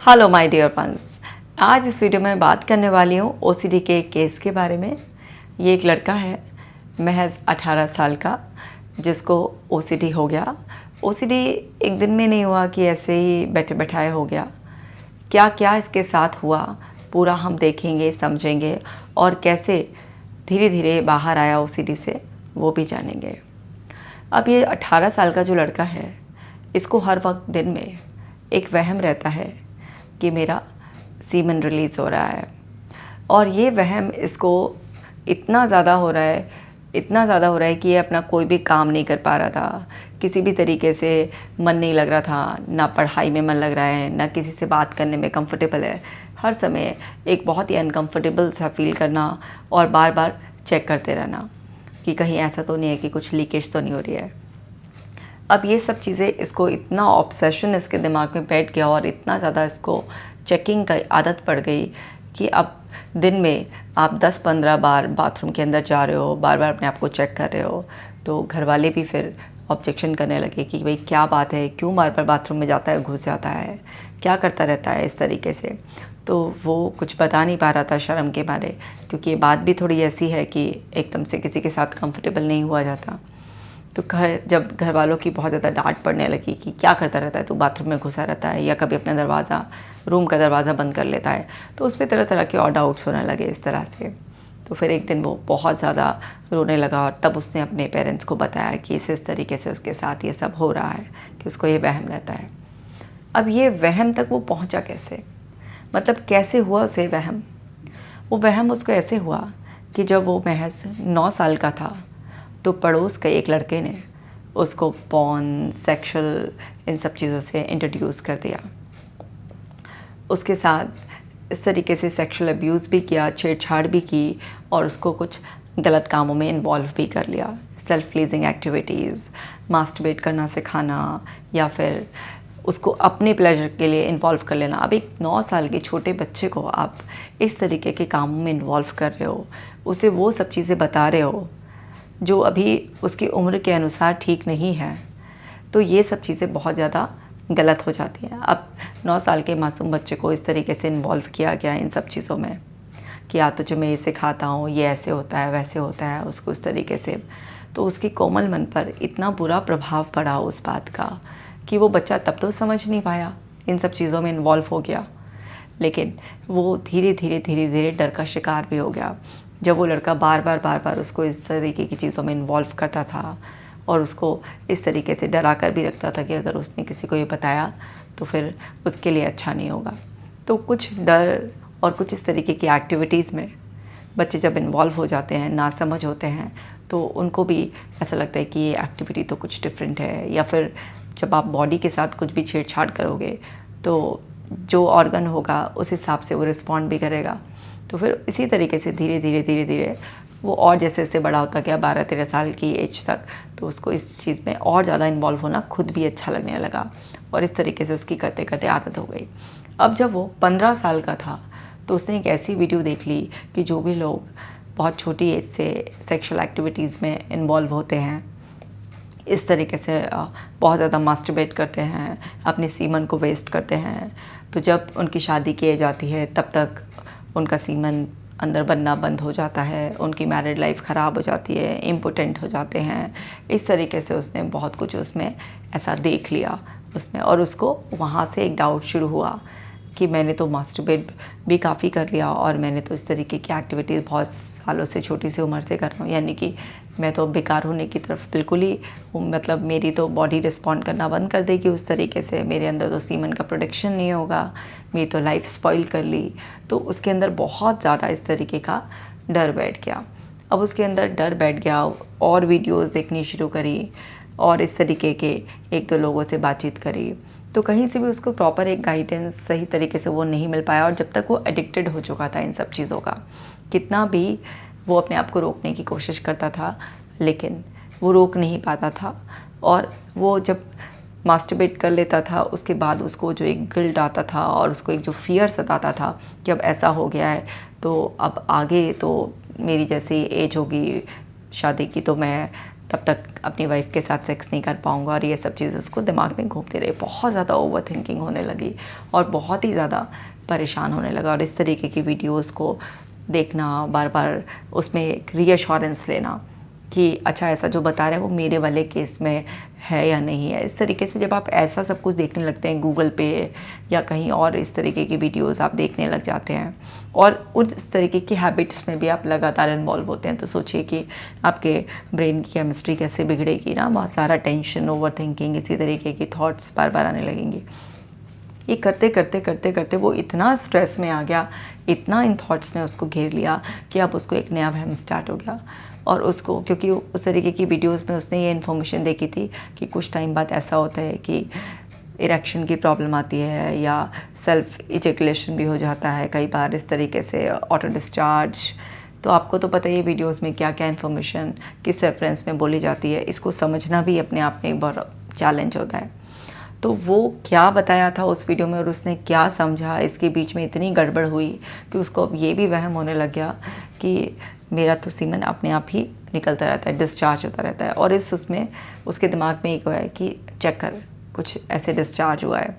Hello my dear friends. आज इस video में बात करने वाली हूँ ओसीडी के केस के बारे में। ये एक लड़का है महज 18 साल का जिसको ओसीडी हो गया। ओसीडी एक दिन में नहीं हुआ कि ऐसे ही बैठे बैठाए हो गया। क्या क्या इसके साथ हुआ पूरा हम देखेंगे, समझेंगे और कैसे धीरे धीरे बाहर आया ओसीडी से वो भी जानेंगे। अब ये 18 साल का जो लड़का है इसको हर वक्त दिन में एक वहम रहता है कि मेरा सीमन रिलीज़ हो रहा है, और ये वहम इसको इतना ज़्यादा हो रहा है, इतना ज़्यादा हो रहा है कि ये अपना कोई भी काम नहीं कर पा रहा था। किसी भी तरीके से मन नहीं लग रहा था, ना पढ़ाई में मन लग रहा है, ना किसी से बात करने में कंफर्टेबल है। हर समय एक बहुत ही अनकंफर्टेबल सा फील करना और बार बार चेक करते रहना कि कहीं ऐसा तो नहीं है कि कुछ लीकेज तो नहीं हो रही है। अब ये सब चीज़ें इसको इतना ऑब्सेशन इसके दिमाग में बैठ गया और इतना ज़्यादा इसको चेकिंग की आदत पड़ गई कि अब दिन में आप 10-15 बार बाथरूम के अंदर जा रहे हो, बार बार अपने आप को चेक कर रहे हो। तो घर वाले भी फिर ऑब्जेक्शन करने लगे कि भाई क्या बात है, क्यों बार बार बाथरूम में जाता है, घुस जाता है, क्या करता रहता है इस तरीके से। तो वो कुछ बता नहीं पा रहा था शर्म के मारे, क्योंकि ये बात भी थोड़ी ऐसी है कि एकदम से किसी के साथ कंफर्टेबल नहीं हुआ जाता। तो जब घर वालों की बहुत ज़्यादा डांट पड़ने लगी कि क्या करता रहता है तू, बाथरूम में घुसा रहता है या कभी अपना रूम का दरवाज़ा बंद कर लेता है, तो उस पर तरह तरह के और डाउट्स होने लगे इस तरह से। तो फिर एक दिन वो बहुत ज़्यादा रोने लगा और तब उसने अपने पेरेंट्स को बताया कि इस तरीके से उसके साथ ये सब हो रहा है, कि उसको ये वहम रहता है। अब ये वहम तक वो पहुँचा कैसे, मतलब कैसे हुआ उसे वहम। वो वहम उसको ऐसे हुआ कि जब वो महज 9 साल का था तो पड़ोस के एक लड़के ने उसको पॉर्न, सेक्सुअल, इन सब चीज़ों से इंट्रोड्यूस कर दिया। उसके साथ इस तरीके से सेक्सुअल अब्यूज़ भी किया, छेड़छाड़ भी की और उसको कुछ गलत कामों में इन्वॉल्व भी कर लिया। सेल्फ प्लीजिंग एक्टिविटीज़, मास्टरबेट करना सिखाना या फिर उसको अपने प्लेजर के लिए इन्वॉल्व कर लेना। अब एक 9 साल के छोटे बच्चे को आप इस तरीके के कामों में इन्वॉल्व कर रहे हो, उसे वो सब चीज़ें बता रहे हो जो अभी उसकी उम्र के अनुसार ठीक नहीं है, तो ये सब चीज़ें बहुत ज़्यादा गलत हो जाती हैं। अब 9 साल के मासूम बच्चे को इस तरीके से इन्वॉल्व किया गया इन सब चीज़ों में कि या तो जो मैं ये सिखाता हूँ, ये ऐसे होता है, वैसे होता है, उसको इस तरीके से। तो उसकी कोमल मन पर इतना बुरा प्रभाव पड़ा उस बात का कि वो बच्चा तब तो समझ नहीं पाया, इन सब चीज़ों में इन्वॉल्व हो गया, लेकिन वो धीरे धीरे डर का शिकार भी हो गया। जब वो लड़का बार बार उसको इस तरीके की चीज़ों में इन्वॉल्व करता था और उसको इस तरीके से डरा कर भी रखता था कि अगर उसने किसी को ये बताया तो फिर उसके लिए अच्छा नहीं होगा। तो कुछ डर और कुछ इस तरीके की एक्टिविटीज़ में बच्चे जब इन्वॉल्व हो जाते हैं, नासमझ होते हैं, तो उनको भी ऐसा लगता है कि ये एक्टिविटी तो कुछ डिफरेंट है। या फिर जब आप बॉडी के साथ कुछ भी छेड़छाड़ करोगे तो जो ऑर्गन होगा उस हिसाब से वो रिस्पॉन्ड भी करेगा। तो फिर इसी तरीके से धीरे धीरे वो और जैसे जैसे बड़ा होता गया 12-13 साल की एज तक, तो उसको इस चीज़ में और ज़्यादा इन्वॉल्व होना खुद भी अच्छा लगने लगा और इस तरीके से उसकी करते करते आदत हो गई। अब जब वो 15 साल का था तो उसने एक ऐसी वीडियो देख ली कि जो भी लोग बहुत छोटी एज से सेक्सुअल एक्टिविटीज़ में इन्वॉल्व होते हैं, इस तरीके से बहुत ज़्यादा मास्टरबेट करते हैं, अपने सीमन को वेस्ट करते हैं, तो जब उनकी शादी की एज आती है तब तक उनका सीमन अंदर बनना बंद हो जाता है, उनकी मैरिड लाइफ ख़राब हो जाती है, इम्पोटेंट हो जाते हैं। इस तरीके से उसने बहुत कुछ उसमें ऐसा देख लिया उसमें, और उसको वहाँ से एक डाउट शुरू हुआ कि मैंने तो मास्टरबेट भी काफ़ी कर लिया और मैंने तो इस तरीके की एक्टिविटीज़ बहुत सालों से, छोटी सी उम्र से कर रहा हूँ, यानी कि मैं तो बेकार होने की तरफ बिल्कुल ही हूँ। मतलब मेरी तो बॉडी रिस्पॉन्ड करना बंद कर देगी उस तरीके से, मेरे अंदर तो सीमन का प्रोडक्शन नहीं होगा, मेरी तो लाइफ स्पॉइल कर ली। तो उसके अंदर बहुत ज़्यादा इस तरीके का डर बैठ गया। अब उसके अंदर डर बैठ गया और वीडियोज़ देखनी शुरू करी और इस तरीके के 1-2 लोगों से बातचीत करी, तो कहीं से भी उसको प्रॉपर एक गाइडेंस सही तरीके से वो नहीं मिल पाया। और जब तक वो एडिक्टेड हो चुका था इन सब चीज़ों का, कितना भी वो अपने आप को रोकने की कोशिश करता था लेकिन वो रोक नहीं पाता था। और वो जब मास्टरबेट कर लेता था उसके बाद उसको जो एक गिल्ट आता था और उसको एक जो फियर सताता था कि अब ऐसा हो गया है तो अब आगे तो मेरी जैसी एज होगी शादी की तो मैं तब तक अपनी वाइफ के साथ सेक्स नहीं कर पाऊँगा, और ये सब चीज़ें उसको दिमाग में घूमती रही। बहुत ज़्यादा ओवर थिंकिंग होने लगी और बहुत ही ज़्यादा परेशान होने लगा, और इस तरीके की वीडियोज़ को देखना, बार बार उसमें एक रीअश्योरेंस लेना कि अच्छा ऐसा जो बता रहे हैं वो मेरे वाले केस में है या नहीं है। इस तरीके से जब आप ऐसा सब कुछ देखने लगते हैं गूगल पे या कहीं और, इस तरीके की वीडियोस आप देखने लग जाते हैं और उस तरीके की हैबिट्स में भी आप लगातार इन्वॉल्व होते हैं, तो सोचिए कि आपके ब्रेन की केमिस्ट्री कैसे बिगड़ेगी ना। बहुत सारा टेंशन, ओवर थिंकिंग, इसी तरीके की थॉट्स बार बार आने लगेंगी। ये करते करते करते करते वो इतना स्ट्रेस में आ गया, इतना इन थॉट्स ने उसको घेर लिया कि अब उसको एक नया वहम स्टार्ट हो गया। और उसको, क्योंकि उस तरीके की वीडियोस में उसने ये इन्फॉर्मेशन देखी थी कि कुछ टाइम बाद ऐसा होता है कि इरेक्शन की प्रॉब्लम आती है या सेल्फ इजैकुलेशन भी हो जाता है कई बार, इस तरीके से ऑटो डिस्चार्ज। तो आपको तो पता ही है वीडियोस में क्या क्या इन्फॉर्मेशन किस रेफरेंस में बोली जाती है, इसको समझना भी अपने आप में एक बहुत चैलेंज होता है। तो वो क्या बताया था उस वीडियो में और उसने क्या समझा, इसके बीच में इतनी गड़बड़ हुई कि उसको अब ये भी वहम होने लग गया कि मेरा तो सीमन अपने आप ही निकलता रहता है, डिस्चार्ज होता रहता है। और उसमें उसके दिमाग में एक हुआ है कि चेक कर, कुछ ऐसे डिस्चार्ज हुआ है।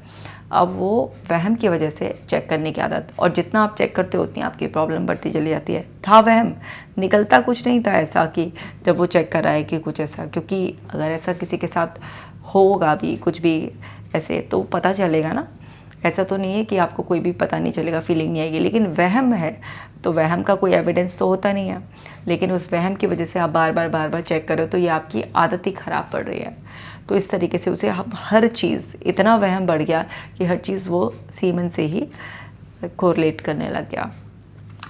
अब वो वहम की वजह से चेक करने की आदत, और जितना आप चेक करते हो उतनी आपकी प्रॉब्लम बढ़ती चली जाती है। था वहम, निकलता कुछ नहीं था ऐसा कि जब वो चेक कर रहा है कि कुछ ऐसा, क्योंकि अगर ऐसा किसी के साथ होगा भी कुछ भी ऐसे तो पता चलेगा ना। ऐसा तो नहीं है कि आपको कोई भी पता नहीं चलेगा, फीलिंग नहीं आएगी, लेकिन वहम है तो वहम का कोई एविडेंस तो होता नहीं है। लेकिन उस वहम की वजह से आप बार बार चेक करो तो ये आपकी आदत ही ख़राब पड़ रही है। तो इस तरीके से उसे हर चीज़, इतना वहम बढ़ गया कि हर चीज़ वो सीमन से ही कोरिलेट करने लग गया।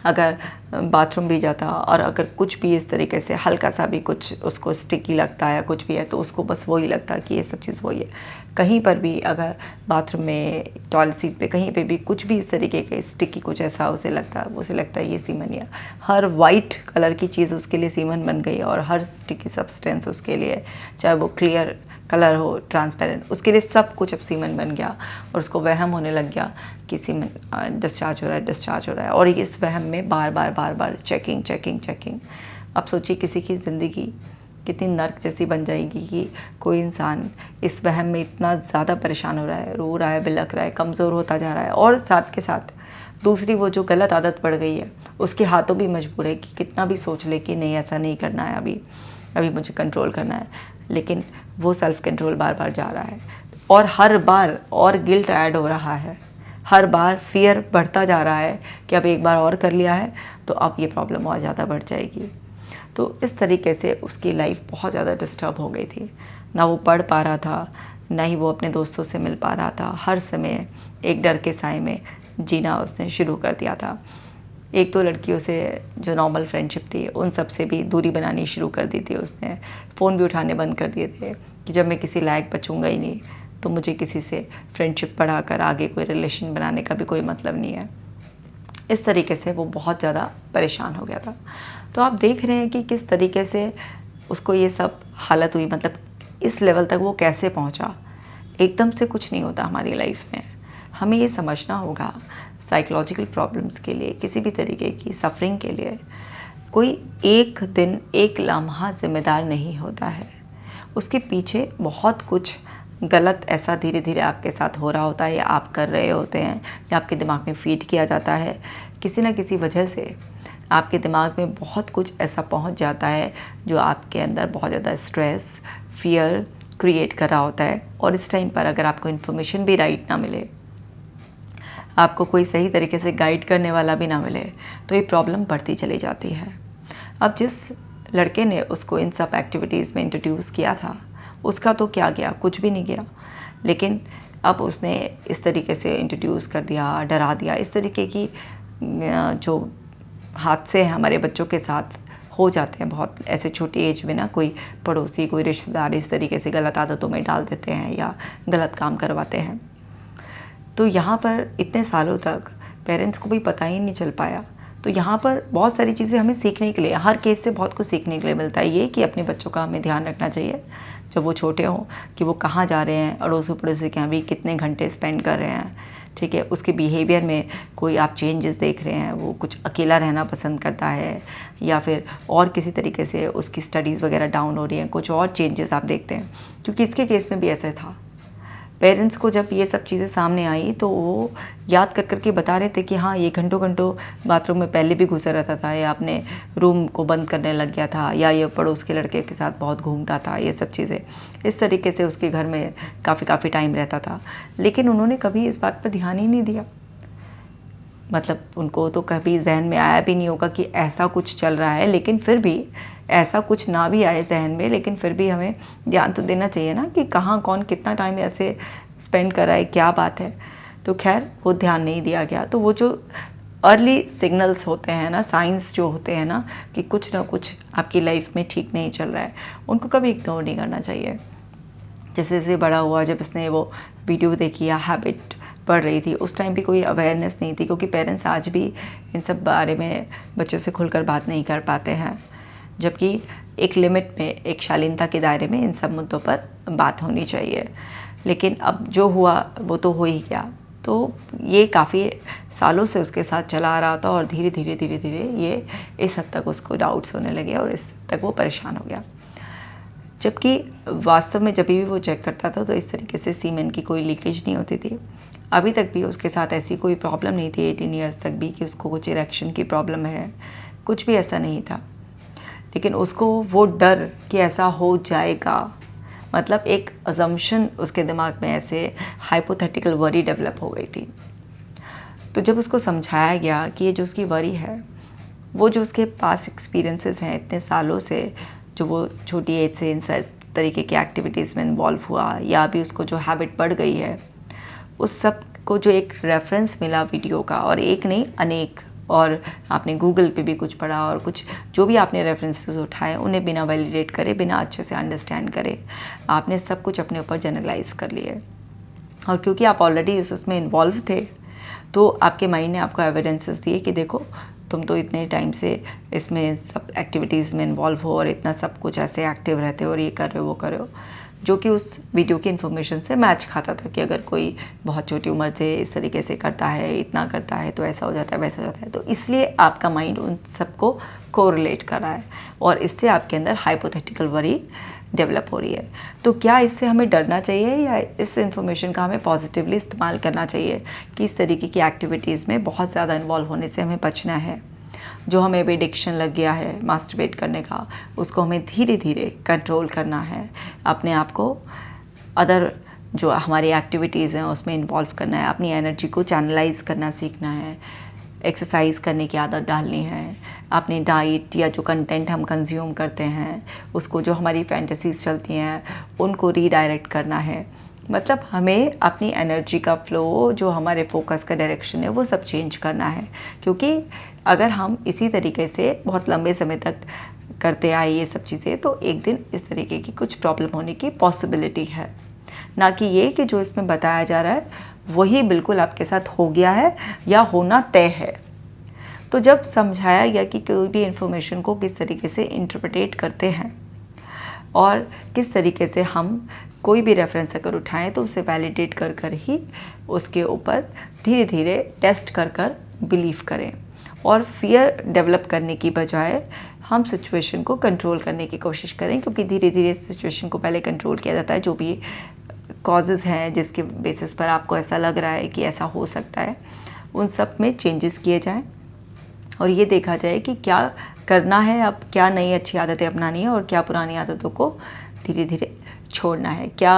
अगर बाथरूम भी जाता और अगर कुछ भी इस तरीके से हल्का सा भी कुछ उसको स्टिकी लगता है, कुछ भी है, तो उसको बस वही लगता है कि ये सब चीज़ वही है। कहीं पर भी अगर बाथरूम में, टॉयलेट सीट पे, कहीं पे भी कुछ भी इस तरीके के स्टिकी कुछ ऐसा उसे लगता है ये सीमन है। हर वाइट कलर की चीज़ उसके लिए सीमन बन गई और हर स्टिकी सब्सटेंस उसके लिए, चाहे वो क्लियर कलर हो, ट्रांसपेरेंट, उसके लिए सब कुछ अब सीमन बन गया। और उसको वहम होने लग गया कि सीमन डिस्चार्ज हो रहा है। और इस वहम में बार बार चेकिंग। अब सोचिए किसी की ज़िंदगी कितनी नर्क जैसी बन जाएगी कि कोई इंसान इस वहम में इतना ज़्यादा परेशान हो रहा है, रो रहा है, बिलख रहा है, कमज़ोर होता जा रहा है, और साथ के साथ दूसरी वो जो गलत आदत पड़ गई है उसके हाथों भी मजबूर है कि कितना भी सोच ले कि नहीं ऐसा नहीं करना है, अभी मुझे कंट्रोल करना है, लेकिन वो सेल्फ कंट्रोल बार बार जा रहा है। और हर बार और गिल्ट ऐड हो रहा है, हर बार फियर बढ़ता जा रहा है कि अब एक बार और कर लिया है तो अब ये प्रॉब्लम और ज़्यादा बढ़ जाएगी। तो इस तरीके से उसकी लाइफ बहुत ज़्यादा डिस्टर्ब हो गई थी। ना वो पढ़ पा रहा था, ना ही वो अपने दोस्तों से मिल पा रहा था। हर समय एक डर के साए में जीना उसने शुरू कर दिया था। एक तो लड़कियों से जो नॉर्मल फ्रेंडशिप थी उन सब से भी दूरी बनानी शुरू कर दी थी उसने। फ़ोन भी उठाने बंद कर दिए थे कि जब मैं किसी लायक बचूँगा ही नहीं तो मुझे किसी से फ्रेंडशिप बढ़ाकर आगे कोई रिलेशन बनाने का भी कोई मतलब नहीं है। इस तरीके से वो बहुत ज़्यादा परेशान हो गया था। तो आप देख रहे हैं कि किस तरीके से उसको ये सब हालत हुई, मतलब इस लेवल तक वो कैसे पहुंचा। एकदम से कुछ नहीं होता हमारी लाइफ में, हमें ये समझना होगा। साइकोलॉजिकल प्रॉब्लम्स के लिए, किसी भी तरीके की सफरिंग के लिए कोई एक दिन, एक लम्हा जिम्मेदार नहीं होता है। उसके पीछे बहुत कुछ गलत ऐसा धीरे धीरे आपके साथ हो रहा होता है, या आप कर रहे होते हैं, या आपके दिमाग में फीड किया जाता है। किसी न किसी वजह से आपके दिमाग में बहुत कुछ ऐसा पहुंच जाता है जो आपके अंदर बहुत ज़्यादा स्ट्रेस, फियर क्रिएट कर रहा होता है। और इस टाइम पर अगर आपको इन्फॉर्मेशन भी राइट ना मिले, आपको कोई सही तरीके से गाइड करने वाला भी ना मिले, तो ये प्रॉब्लम बढ़ती चली जाती है। अब जिस लड़के ने उसको इन सब एक्टिविटीज़ में इंट्रोड्यूस किया था, उसका तो क्या गया, कुछ भी नहीं गया। लेकिन अब उसने इस तरीके से इंट्रोड्यूस कर दिया, डरा दिया। इस तरीके की जो हादसे हैं हमारे बच्चों के साथ हो जाते हैं बहुत ऐसे छोटी एज में ना। कोई पड़ोसी, कोई रिश्तेदार इस तरीके से गलत आदतों में डाल देते हैं या गलत काम करवाते हैं। तो यहाँ पर इतने सालों तक पेरेंट्स को भी पता ही नहीं चल पाया। तो यहाँ पर बहुत सारी चीज़ें हमें सीखने के लिए, हर केस से बहुत कुछ सीखने के लिए मिलता है। ये कि अपने बच्चों का हमें ध्यान रखना चाहिए जब वो छोटे हों, कि वो कहाँ जा रहे हैं, अड़ोसी पड़ोसी के यहाँ भी कितने घंटे स्पेंड कर रहे हैं, ठीक है, उसके बिहेवियर में कोई आप चेंजेस देख रहे हैं, वो कुछ अकेला रहना पसंद करता है या फिर और किसी तरीके से उसकी स्टडीज़ वगैरह डाउन हो रही हैं, कुछ और चेंजेस आप देखते हैं। क्योंकि इसके केस में भी ऐसा था, पेरेंट्स को जब ये सब चीज़ें सामने आई तो वो याद कर कर के बता रहे थे कि हाँ, ये घंटों घंटों बाथरूम में पहले भी घुसा रहता था, या अपने रूम को बंद करने लग गया था, या ये पड़ोस के लड़के के साथ बहुत घूमता था, ये सब चीज़ें इस तरीके से उसके घर में काफ़ी टाइम रहता था। लेकिन उन्होंने कभी इस बात पर ध्यान ही नहीं दिया। मतलब उनको तो कभी जहन में आया भी नहीं होगा कि ऐसा कुछ चल रहा है, लेकिन फिर भी ऐसा कुछ ना भी आए जहन में, लेकिन फिर भी हमें ध्यान तो देना चाहिए ना कि कहाँ कौन कितना टाइम ऐसे स्पेंड कर रहा है, क्या बात है। तो खैर वो ध्यान नहीं दिया गया। तो वो जो अर्ली सिग्नल्स होते हैं ना, साइंस जो होते हैं ना कि कुछ ना कुछ आपकी लाइफ में ठीक नहीं चल रहा है, उनको कभी इग्नोर नहीं करना चाहिए। जैसे जैसे बड़ा हुआ, जब इसने वो वीडियो देखी या हैबिट पढ़ रही थी, उस टाइम भी कोई अवेयरनेस नहीं थी, क्योंकि पेरेंट्स आज भी इन सब बारे में बच्चों से खुलकर बात नहीं कर पाते हैं। जबकि एक लिमिट में, एक शालीनता के दायरे में इन सब मुद्दों पर बात होनी चाहिए। लेकिन अब जो हुआ वो तो हो ही गया। तो ये काफ़ी सालों से उसके साथ चला आ रहा था और धीरे धीरे ये इस हद तक उसको डाउट्स होने लगे और इस तक वो परेशान हो गया। जबकि वास्तव में जब भी वो चेक करता था तो इस तरीके से सीमेन की कोई लीकेज नहीं होती थी। अभी तक भी उसके साथ ऐसी कोई प्रॉब्लम नहीं थी 18 ईयर्स तक भी कि उसको कुछ इरेक्शन की प्रॉब्लम है, कुछ भी ऐसा नहीं था। लेकिन उसको वो डर कि ऐसा हो जाएगा, मतलब एक अजम्पशन उसके दिमाग में, ऐसे हाइपोथेटिकल वरी डेवलप हो गई थी। तो जब उसको समझाया गया कि ये जो उसकी वरी है, वो जो उसके पास एक्सपीरियंसेस हैं इतने सालों से, जो वो छोटी एज से इन सब तरीके की एक्टिविटीज़ में इन्वॉल्व हुआ, या अभी उसको जो हैबिट बढ़ गई है, उस सब को जो एक रेफरेंस मिला वीडियो का, और एक नहीं अनेक, और आपने गूगल पे भी कुछ पढ़ा और कुछ जो भी आपने रेफरेंसेस उठाए उन्हें बिना वैलिडेट करे, बिना अच्छे से अंडरस्टैंड करे, आपने सब कुछ अपने ऊपर जनरलाइज कर लिया। और क्योंकि आप ऑलरेडी उसमें इन्वॉल्व थे, तो आपके माइंड ने आपको एविडेंसेस दिए कि देखो तुम तो इतने टाइम से इसमें सब एक्टिविटीज़ में इन्वॉल्व हो और इतना सब कुछ ऐसे एक्टिव रहते हो और ये कर रहे हो वो कर रहे हो, जो कि उस वीडियो की इन्फॉर्मेशन से मैच खाता था कि अगर कोई बहुत छोटी उम्र से इस तरीके से करता है, इतना करता है, तो ऐसा हो जाता है, वैसा हो जाता है। तो इसलिए आपका माइंड उन सबको कोरिलेट कर रहा है और इससे आपके अंदर हाइपोथेटिकल वरी डेवलप हो रही है। तो क्या इससे हमें डरना चाहिए या इस इन्फॉर्मेशन का हमें पॉजिटिवली इस्तेमाल करना चाहिए कि इस तरीके की एक्टिविटीज़ में बहुत ज़्यादा इन्वॉल्व होने से हमें बचना है? जो हमें भी एडिक्शन लग गया है मास्टरबेट करने का, उसको हमें धीरे धीरे कंट्रोल करना है, अपने आप को अदर जो हमारी एक्टिविटीज़ हैं उसमें इन्वॉल्व करना है, अपनी एनर्जी को चैनलाइज करना सीखना है, एक्सरसाइज करने की आदत डालनी है, अपनी डाइट या जो कंटेंट हम कंज्यूम करते हैं उसको, जो हमारी फैंटेसीज चलती हैं उनको रीडायरेक्ट करना है। मतलब हमें अपनी एनर्जी का फ्लो, जो हमारे फोकस का डायरेक्शन है, वो सब चेंज करना है। क्योंकि अगर हम इसी तरीके से बहुत लंबे समय तक करते आए ये सब चीज़ें, तो एक दिन इस तरीके की कुछ प्रॉब्लम होने की पॉसिबिलिटी है। ना कि ये कि जो इसमें बताया जा रहा है वही बिल्कुल आपके साथ हो गया है या होना तय है। तो जब समझाया गया कि कोई भी इंफॉर्मेशन को किस तरीके से इंटरप्रेट करते हैं और किस तरीके से हम कोई भी रेफरेंस अगर उठाएं तो उसे वैलिडेट कर कर ही उसके ऊपर धीरे धीरे टेस्ट कर कर बिलीव करें, और फियर डेवलप करने की बजाय हम सिचुएशन को कंट्रोल करने की कोशिश करें। क्योंकि धीरे धीरे सिचुएशन को पहले कंट्रोल किया जाता है। जो भी कॉजेज़ हैं जिसके बेसिस पर आपको ऐसा लग रहा है कि ऐसा हो सकता है, उन सब में चेंजेस किए जाएं और ये देखा जाए कि क्या करना है, अब क्या नई अच्छी आदतें अपनानी है और क्या पुरानी आदतों को धीरे धीरे छोड़ना है। क्या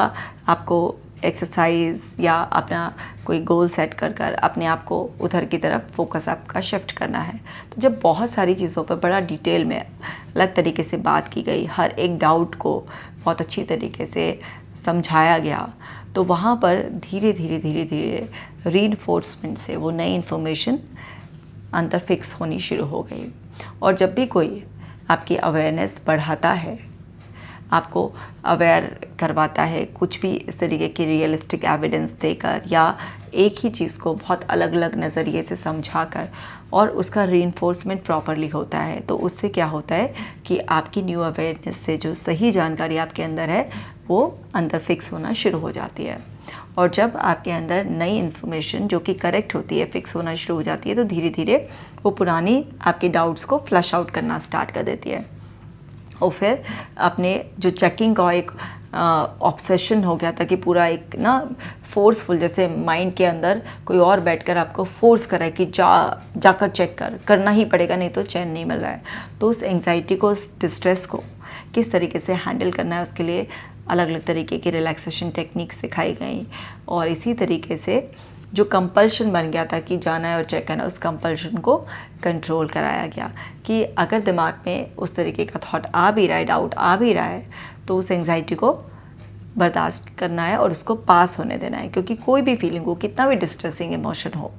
आपको एक्सरसाइज या अपना कोई गोल सेट कर कर अपने आप को उधर की तरफ फोकस आपका शिफ्ट करना है। तो जब बहुत सारी चीज़ों पर बड़ा डिटेल में अलग तरीके से बात की गई, हर एक डाउट को बहुत अच्छी तरीके से समझाया गया, तो वहाँ पर धीरे धीरे रीइंफोर्समेंट से वो नई इन्फॉर्मेशन अंदर फिक्स होनी शुरू हो गई। और जब भी कोई आपकी अवेयरनेस बढ़ाता है, आपको अवेयर करवाता है, कुछ भी इस तरीके की रियलिस्टिक एविडेंस देकर या एक ही चीज़ को बहुत अलग अलग नज़रिए से समझाकर, और उसका रीइंफोर्समेंट प्रॉपरली होता है, तो उससे क्या होता है कि आपकी न्यू अवेयरनेस से जो सही जानकारी आपके अंदर है वो अंदर फिक्स होना शुरू हो जाती है। और जब आपके अंदर नई इन्फॉर्मेशन जो कि करेक्ट होती है, फिक्स होना शुरू हो जाती है, तो धीरे धीरे वो पुरानी आपके डाउट्स को फ्लश आउट करना स्टार्ट कर देती है। और फिर अपने जो चेकिंग का एक ऑब्सेशन हो गया था कि पूरा एक ना फोर्सफुल, जैसे माइंड के अंदर कोई और बैठकर आपको फोर्स कर रहा है कि जाकर चेक करना ही पड़ेगा, नहीं तो चैन नहीं मिल रहा है। तो उस एंग्जाइटी को, उस डिस्ट्रेस को किस तरीके से हैंडल करना है, उसके लिए अलग अलग तरीके की रिलैक्सेशन टेक्निक सिखाई गई। और इसी तरीके से जो कंपल्शन बन गया था कि जाना है और चेक करना है, उस कंपल्शन को कंट्रोल कराया गया कि अगर दिमाग में उस तरीके का थॉट आ भी रहा है, डाउट आ भी रहा है, तो उस एंग्जाइटी को बर्दाश्त करना है और उसको पास होने देना है। क्योंकि कोई भी फीलिंग हो, कितना भी डिस्ट्रेसिंग इमोशन हो,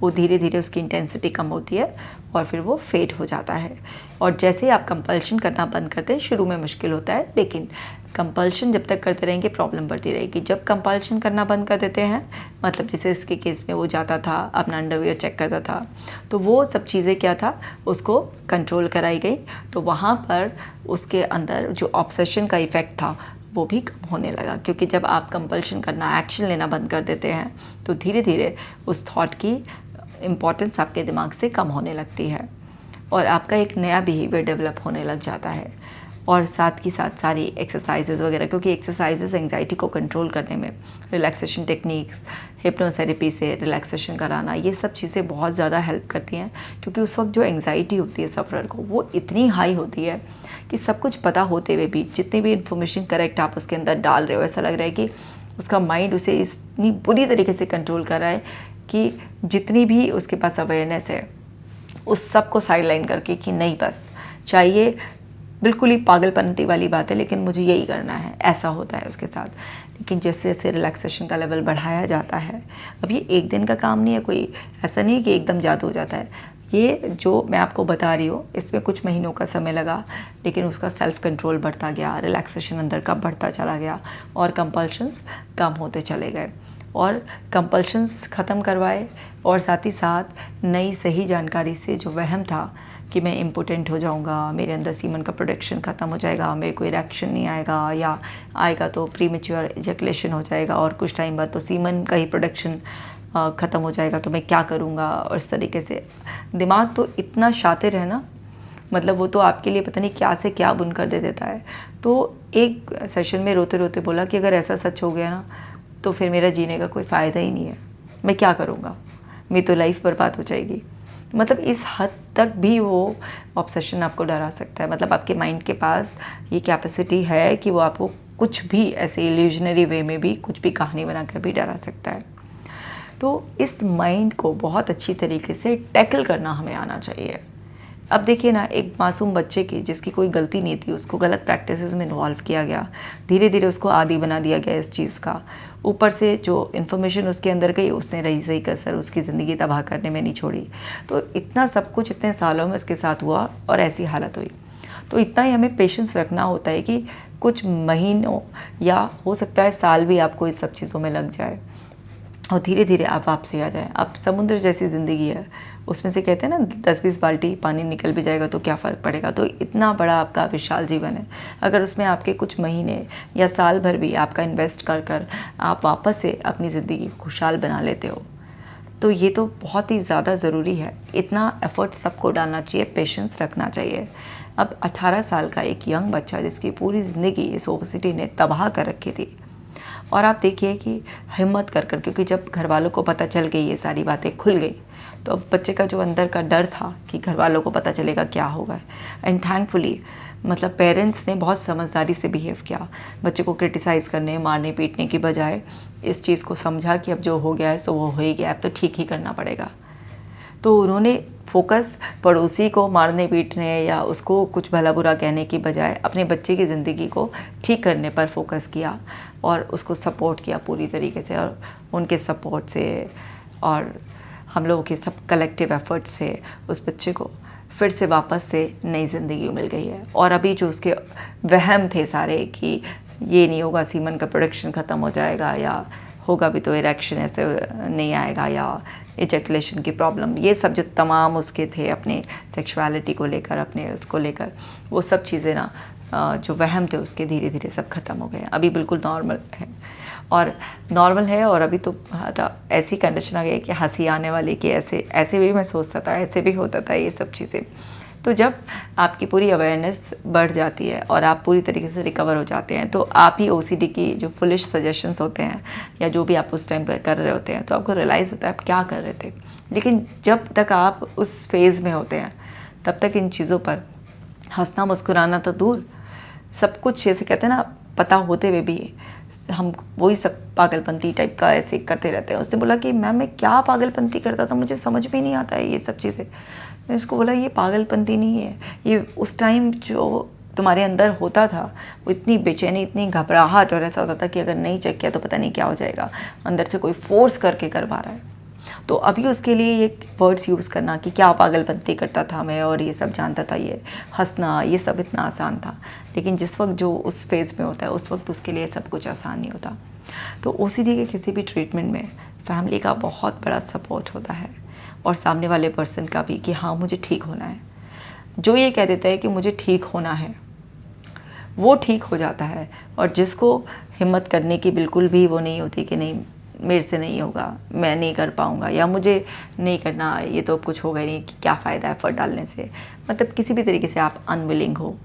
वो धीरे धीरे उसकी इंटेंसिटी कम होती है और फिर वो फेड हो जाता है। और जैसे ही आप कंपल्शन करना बंद करते हैं, शुरू में मुश्किल होता है, लेकिन कंपल्शन जब तक करते रहेंगे प्रॉब्लम बढ़ती रहेगी। जब कंपल्शन करना बंद कर देते हैं, मतलब जैसे इसके केस में वो जाता था अपना अंडरवियर चेक करता था, तो वो सब चीज़ें क्या था, उसको कंट्रोल कराई गई। तो वहाँ पर उसके अंदर जो ऑब्सेशन का इफ़ेक्ट था वो भी कम होने लगा। क्योंकि जब आप कंपल्शन करना, एक्शन लेना बंद कर देते हैं, तो धीरे धीरे उस थॉट की इम्पॉर्टेंस आपके दिमाग से कम होने लगती है और आपका एक नया बिहेवियर डेवलप होने लग जाता है। और साथ ही साथ सारी एक्सरसाइजेज वगैरह, क्योंकि एक्सरसाइजेज एंग्जाइटी को कंट्रोल करने में, रिलैक्सेशन टेक्निक्स, हिप्नोथेरेपी से रिलैक्सेशन कराना, ये सब चीज़ें बहुत ज़्यादा हेल्प करती हैं। क्योंकि उस वक्त जो एंग्जाइटी होती है सफ़रर को, वो इतनी हाई होती है कि सब कुछ पता होते हुए भी, जितनी भी इन्फॉर्मेशन करेक्ट आप उसके अंदर डाल रहे हो, ऐसा लग रहा है कि उसका माइंड उसे इतनी बुरी तरीके से कंट्रोल कर रहा है कि जितनी भी उसके पास अवेयरनेस है, उस सब को साइडलाइन करके कि नहीं, बस चाहिए, बिल्कुल ही पागलपंती वाली बात है, लेकिन मुझे यही करना है, ऐसा होता है उसके साथ। लेकिन जैसे जैसे रिलैक्सेशन का लेवल बढ़ाया जाता है, अब ये एक दिन का काम नहीं है, कोई ऐसा नहीं है कि एकदम जादू हो जाता है। ये जो मैं आपको बता रही हूँ, इसमें कुछ महीनों का समय लगा, लेकिन उसका सेल्फ कंट्रोल बढ़ता गया, रिलैक्सेशन अंदर का बढ़ता चला गया और कंपल्शंस कम होते चले गए। और कंपल्शंस ख़त्म करवाए और साथ ही साथ नई सही जानकारी से जो वहम था कि मैं इम्पोर्टेंट हो जाऊंगा, मेरे अंदर सीमन का प्रोडक्शन ख़त्म हो जाएगा, मेरे को इरेक्शन नहीं आएगा, या आएगा तो प्रीमेच्योर इजैकुलेशन हो जाएगा और कुछ टाइम बाद तो सीमन का ही प्रोडक्शन ख़त्म हो जाएगा, तो मैं क्या करूँगा। और इस तरीके से दिमाग तो इतना शातिर है ना, मतलब वो तो आपके लिए पता नहीं क्या से क्या बुन कर दे देता है। तो एक सेशन में रोते रोते बोला कि अगर ऐसा सच हो गया ना, तो फिर मेरा जीने का कोई फ़ायदा ही नहीं है, मैं क्या करूँगा, मेरी तो लाइफ बर्बाद हो जाएगी। मतलब इस हद तक भी वो ऑब्सेशन आपको डरा सकता है। मतलब आपके माइंड के पास ये कैपेसिटी है कि वो आपको कुछ भी ऐसे इल्यूजनरी वे में भी कुछ भी कहानी बनाकर भी डरा सकता है। तो इस माइंड को बहुत अच्छी तरीके से टैकल करना हमें आना चाहिए। अब देखिए ना, एक मासूम बच्चे की जिसकी कोई गलती नहीं थी, उसको गलत प्रैक्टिसेस में इन्वॉल्व किया गया, धीरे धीरे उसको आदी बना दिया गया इस चीज़ का। ऊपर से जो इन्फॉर्मेशन उसके अंदर गई, उसने रही सही कसर उसकी ज़िंदगी तबाह करने में नहीं छोड़ी। तो इतना सब कुछ इतने सालों में उसके साथ हुआ और ऐसी हालत हुई। तो इतना ही हमें पेशेंस रखना होता है कि कुछ महीनों या हो सकता है साल भी आपको इस सब चीज़ों में लग जाए और धीरे धीरे आप वापसी आ जाए। अब समुद्र जैसी ज़िंदगी है, उसमें से कहते हैं ना 10-20 बाल्टी पानी निकल भी जाएगा तो क्या फ़र्क पड़ेगा। तो इतना बड़ा आपका विशाल जीवन है, अगर उसमें आपके कुछ महीने या साल भर भी आपका इन्वेस्ट कर कर आप वापस से अपनी ज़िंदगी खुशहाल बना लेते हो, तो ये तो बहुत ही ज़्यादा ज़रूरी है। इतना एफर्ट सबको डालना चाहिए, पेशेंस रखना चाहिए। अब 18 साल का एक यंग बच्चा जिसकी पूरी ज़िंदगी इस ओबेसिटी ने तबाह कर रखी थी, और आप देखिए कि हिम्मत कर कर, क्योंकि जब घर वालों को पता चल गई, ये सारी बातें खुल गई, तो अब बच्चे का जो अंदर का डर था कि घर वालों को पता चलेगा क्या होगा, एंड थैंकफुली मतलब पेरेंट्स ने बहुत समझदारी से बिहेव किया। बच्चे को क्रिटिसाइज़ करने, मारने पीटने की बजाय इस चीज़ को समझा कि अब जो हो गया है सो वो हो ही गया, अब तो ठीक ही करना पड़ेगा। तो उन्होंने फोकस पड़ोसी को मारने पीटने या उसको कुछ भला बुरा कहने की बजाय अपने बच्चे की ज़िंदगी को ठीक करने पर फोकस किया और उसको सपोर्ट किया पूरी तरीके से। और उनके सपोर्ट से और हम लोगों के सब कलेक्टिव एफर्ट से उस बच्चे को फिर से वापस से नई ज़िंदगी मिल गई है। और अभी जो उसके वहम थे सारे कि ये नहीं होगा, सीमन का प्रोडक्शन ख़त्म हो जाएगा, या होगा भी तो इरेक्शन ऐसे नहीं आएगा, या इजैकुलेशन की प्रॉब्लम, ये सब जो तमाम उसके थे अपने सेक्सुअलिटी को लेकर, अपने उसको लेकर, वो सब चीज़ें ना जो वहम थे उसके धीरे धीरे सब ख़त्म हो गए। अभी बिल्कुल नॉर्मल है और अभी तो ऐसी कंडीशन आ गई कि हंसी आने वाली कि ऐसे भी मैं सोचता था, ऐसे भी होता था, ये सब चीज़ें। तो जब आपकी पूरी अवेयरनेस बढ़ जाती है और आप पूरी तरीके से रिकवर हो जाते हैं, तो आप ही ओसीडी की जो फुलिश सजेशंस होते हैं या जो भी आप उस टाइम पर कर रहे होते हैं, तो आपको रियलाइज़ होता है आप क्या कर रहे थे। लेकिन जब तक आप उस फेज़ में होते हैं तब तक इन चीज़ों पर हंसना मुस्कुराना तो दूर, सब कुछ जैसे कहते हैं ना, पता होते हुए भी हम वही सब पागलपंती टाइप का ऐसे करते रहते हैं। उसने बोला कि मैम मैं क्या पागलपंती करता था, मुझे समझ में नहीं आता है ये सब चीज़ें। मैंने उसको बोला ये पागलपंती नहीं है, ये उस टाइम जो तुम्हारे अंदर होता था वो इतनी बेचैनी, इतनी घबराहट, और ऐसा होता था कि अगर नहीं चेक किया तो पता नहीं क्या हो जाएगा, अंदर से कोई फोर्स करके करवा रहा है। तो अभी उसके लिए ये वर्ड्स यूज़ करना कि क्या पागलपंती करता था मैं और ये सब जानता था, ये हंसना, ये सब इतना आसान था। लेकिन जिस वक्त जो उस फेज़ में होता है उस वक्त उसके लिए सब कुछ आसान नहीं होता। तो ओसीडी के किसी भी ट्रीटमेंट में फैमिली का बहुत बड़ा सपोर्ट होता है और सामने वाले पर्सन का भी कि हाँ मुझे ठीक होना है। जो ये कह देता है कि मुझे ठीक होना है वो ठीक हो जाता है, और जिसको हिम्मत करने की बिल्कुल भी वो नहीं होती कि नहीं मेरे से नहीं होगा, मैं नहीं कर पाऊँगा, या मुझे नहीं करना, ये तो कुछ होगा ही नहीं, कि क्या फ़ायदा है एफर्ट डालने से। मतलब किसी भी तरीके से आप अनविलिंग हो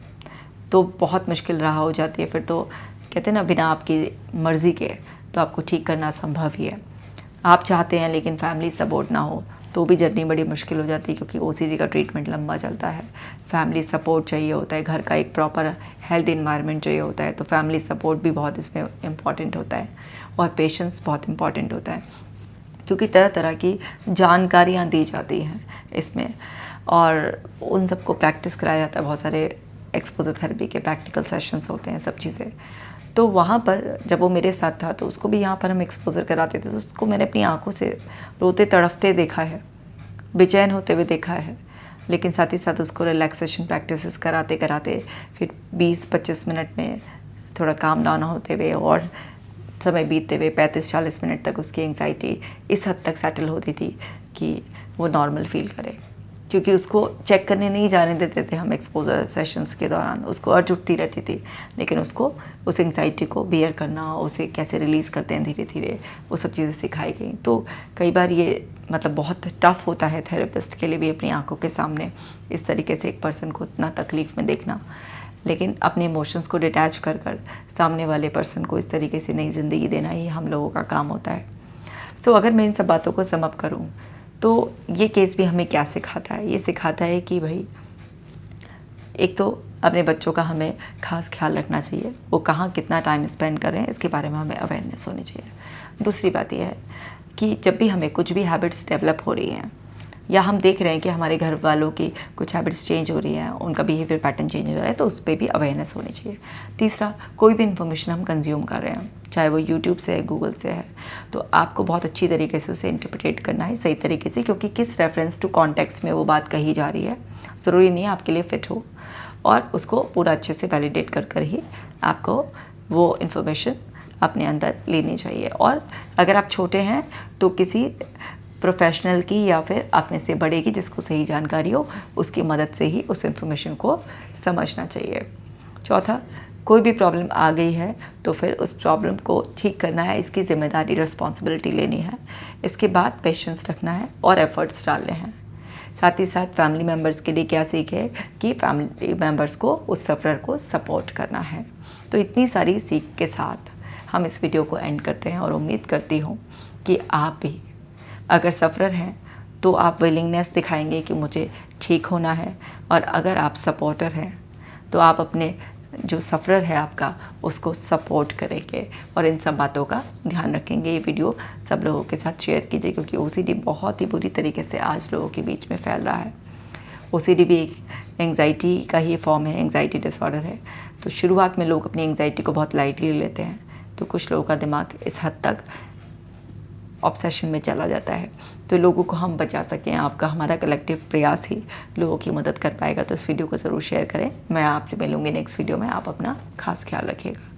तो बहुत मुश्किल राह हो जाती है। फिर तो कहते हैं ना, बिना आपकी मर्ज़ी के तो आपको ठीक करना संभव ही है। आप चाहते हैं लेकिन फैमिली सपोर्ट ना हो तो भी जर्नी बड़ी मुश्किल हो जाती है, क्योंकि ओसीडी का ट्रीटमेंट लंबा चलता है। फैमिली सपोर्ट चाहिए होता है, घर का एक प्रॉपर हेल्थ इन्वायरमेंट चाहिए होता है, तो फैमिली सपोर्ट भी बहुत इसमें इम्पॉर्टेंट होता है, और पेशेंस बहुत इम्पॉर्टेंट होता है, क्योंकि तरह तरह की जानकारियाँ दी जाती हैं इसमें, और उन सबको प्रैक्टिस कराया जाता है। बहुत सारे एक्सपोजर थेरेपी के प्रैक्टिकल सेशंस होते हैं, सब चीज़ें। तो वहाँ पर जब वो मेरे साथ था तो उसको भी यहाँ पर हम एक्सपोजर कराते थे, तो उसको मैंने अपनी आंखों से रोते तड़फते देखा है, बेचैन होते हुए देखा है। लेकिन साथ ही साथ उसको रिलैक्सेशन प्रैक्टिसेस कराते कराते फिर 20-25 मिनट में थोड़ा काम डाउन होते हुए और समय बीतते हुए 35-40 मिनट तक उसकी एंग्जाइटी इस हद तक सेटल होती थी कि वो नॉर्मल फील करे। क्योंकि उसको चेक करने नहीं जाने देते थे हम एक्सपोजर सेशंस के दौरान, उसको अर्ज उठती रहती थी, लेकिन उसको उस एंग्जाइटी को बियर करना, उसे कैसे रिलीज़ करते हैं धीरे धीरे, वो सब चीज़ें सिखाई गई। तो कई बार ये मतलब बहुत टफ़ होता है थेरेपिस्ट के लिए भी अपनी आंखों के सामने इस तरीके से एक पर्सन को इतना तकलीफ़ में देखना, लेकिन अपने इमोशंस को डिटैच कर कर सामने वाले पर्सन को इस तरीके से नई ज़िंदगी देना ही हम लोगों का काम होता है। सो अगर मैं इन सब बातों को सम अप करूँ तो ये केस भी हमें क्या सिखाता है? ये सिखाता है कि भाई एक तो अपने बच्चों का हमें खास ख्याल रखना चाहिए, वो कहाँ कितना टाइम स्पेंड कर रहे हैं इसके बारे में हमें अवेयरनेस होनी चाहिए। दूसरी बात यह है कि जब भी हमें कुछ भी हैबिट्स डेवलप हो रही हैं या हम देख रहे हैं कि हमारे घर वालों की कुछ हैबिट्स चेंज हो रही हैं, उनका बिहेवियर पैटर्न चेंज हो रहा है, तो उस पर भी अवेयरनेस होनी चाहिए। तीसरा, कोई भी इन्फॉर्मेशन हम कंज्यूम कर रहे हैं, चाहे वो यूट्यूब से है, गूगल से है, तो आपको बहुत अच्छी तरीके से उसे इंटरप्रेट करना है, सही तरीके से, क्योंकि किस रेफरेंस टू कॉन्टेक्स्ट में वो बात कही जा रही है ज़रूरी नहीं है आपके लिए फ़िट हो, और उसको पूरा अच्छे से वैलिडेट कर कर ही आपको वो इन्फॉर्मेशन अपने अंदर लेनी चाहिए। और अगर आप छोटे हैं तो किसी प्रोफेशनल की या फिर अपने से बड़े की जिसको सही जानकारी हो उसकी मदद से ही उस इन्फॉर्मेशन को समझना चाहिए। चौथा, कोई भी प्रॉब्लम आ गई है तो फिर उस प्रॉब्लम को ठीक करना है, इसकी ज़िम्मेदारी, रिस्पॉन्सिबिलिटी लेनी है। इसके बाद पेशेंस रखना है और एफर्ट्स डालने हैं। साथ ही साथ फैमिली मेम्बर्स के लिए क्या सीख है कि फैमिली मेम्बर्स को, उस सफ़रर को सपोर्ट करना है। तो इतनी सारी सीख के साथ हम इस वीडियो को एंड करते हैं और उम्मीद करती हूँ कि आप भी अगर सफ़रर हैं तो आप विलिंगनेस दिखाएंगे कि मुझे ठीक होना है, और अगर आप सपोर्टर हैं तो आप अपने जो सफ़रर है आपका उसको सपोर्ट करेंगे और इन सब बातों का ध्यान रखेंगे। ये वीडियो सब लोगों के साथ शेयर कीजिए, क्योंकि ओसीडी बहुत ही बुरी तरीके से आज लोगों के बीच में फैल रहा है। ओसीडी भी एक एंग्जाइटी का ही फॉर्म है, एंग्जाइटी डिसऑर्डर है। तो शुरुआत में लोग अपनी एंग्जाइटी को बहुत लाइटली लेते हैं, तो कुछ लोगों का दिमाग इस हद तक ऑब्सेशन में चला जाता है। तो लोगों को हम बचा सकें, आपका हमारा कलेक्टिव प्रयास ही लोगों की मदद कर पाएगा। तो इस वीडियो को ज़रूर शेयर करें। मैं आपसे मिलूँगी नेक्स्ट वीडियो में। आप अपना खास ख्याल रखिएगा।